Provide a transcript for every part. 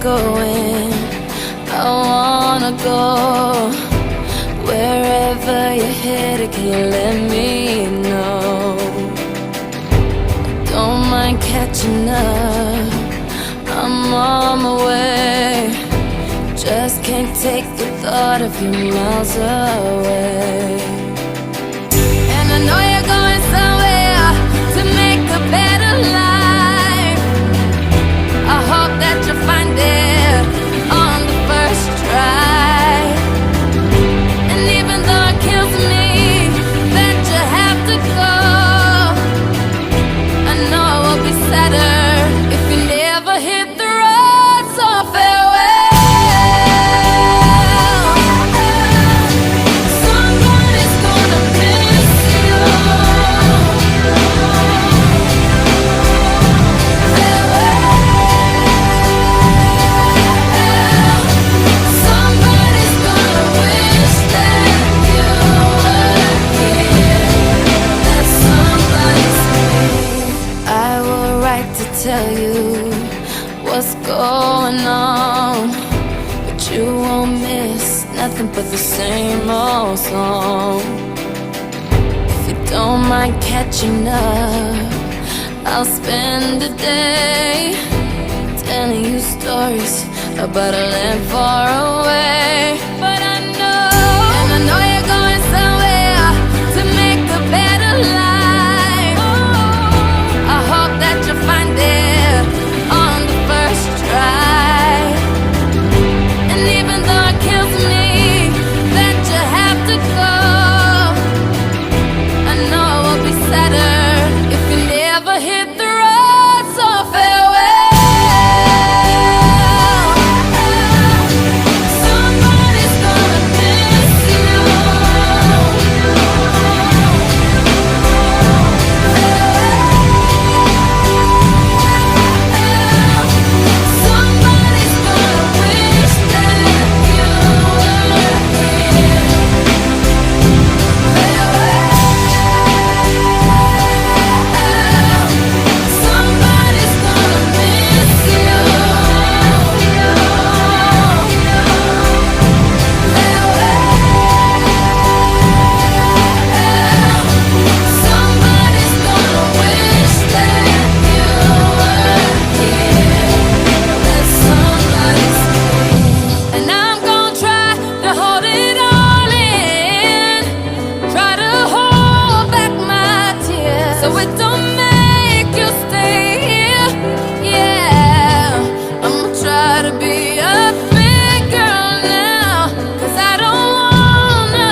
going. I wanna go wherever you're headed. Can you let me know? Don't mind catching up, I'm on my way. Just can't take the thought of you miles away. And I know you're going somewhere to make a better life. I hope that you find it on the first try. And even though it kills me that you have to go, I know it will be sadder if you never hit the road. So farewell. Somebody's gonna miss you. Somebody's gonna wish that you were here. That somebody's me. I will write to tell you what's going on, but you won't miss nothing but the same old song. If you don't mind catching up, I'll spend a day telling you stories about a land far away. But I know, and I know you're going somewhere to make a better life. I hope that you find it on the first try. And even though it kills me that you have to go, I know it will be sadder if you never hit the road. So farewell. Somebody's gonna miss you. Somebody's gonna wish that you were here. Somebody's gonna miss you. Somebody's gonna wish that you were here. That somebody's me. And I'm gonna try to hold it all in, try to hold back my tears so it don't make you stay here. Yeah, I'm gonna try to be a big girl now, 'cause I don't wanna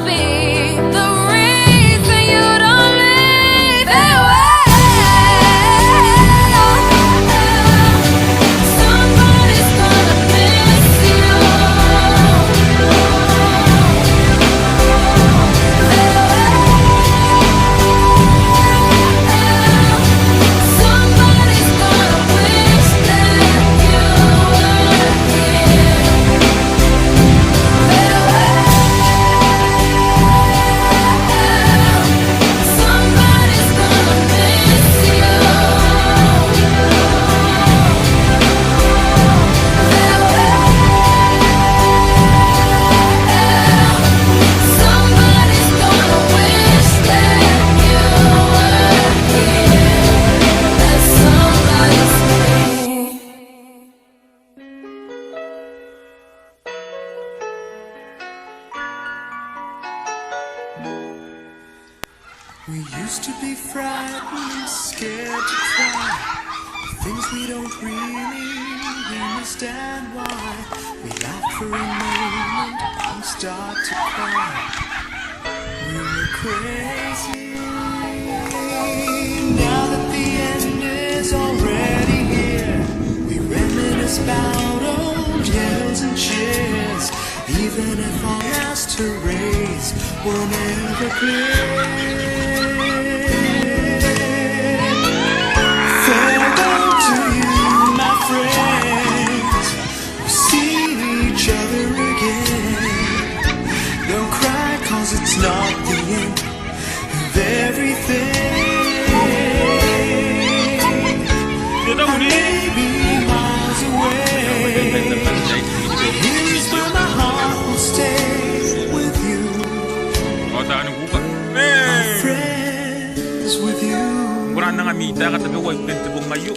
be the reason you don't leave. Somebody's gonna miss you. Somebody's gonna wish that you were here. Somebody's gonna miss you. Somebody's gonna wish that you were here. That somebody's me. We used to be frightened, scared to try the things we don't really understand why. We laugh for a moment and start to cry. We were crazy. Now that the end is already here, we reminisce about old yells and cheers. Even if our last hurrays were never clear. Farewell to you, my friends. We'll see each other again. Don't cry, 'cause it's not the end of everything. Maybe miles away. na nga mita katabi wife din tibong ngayo.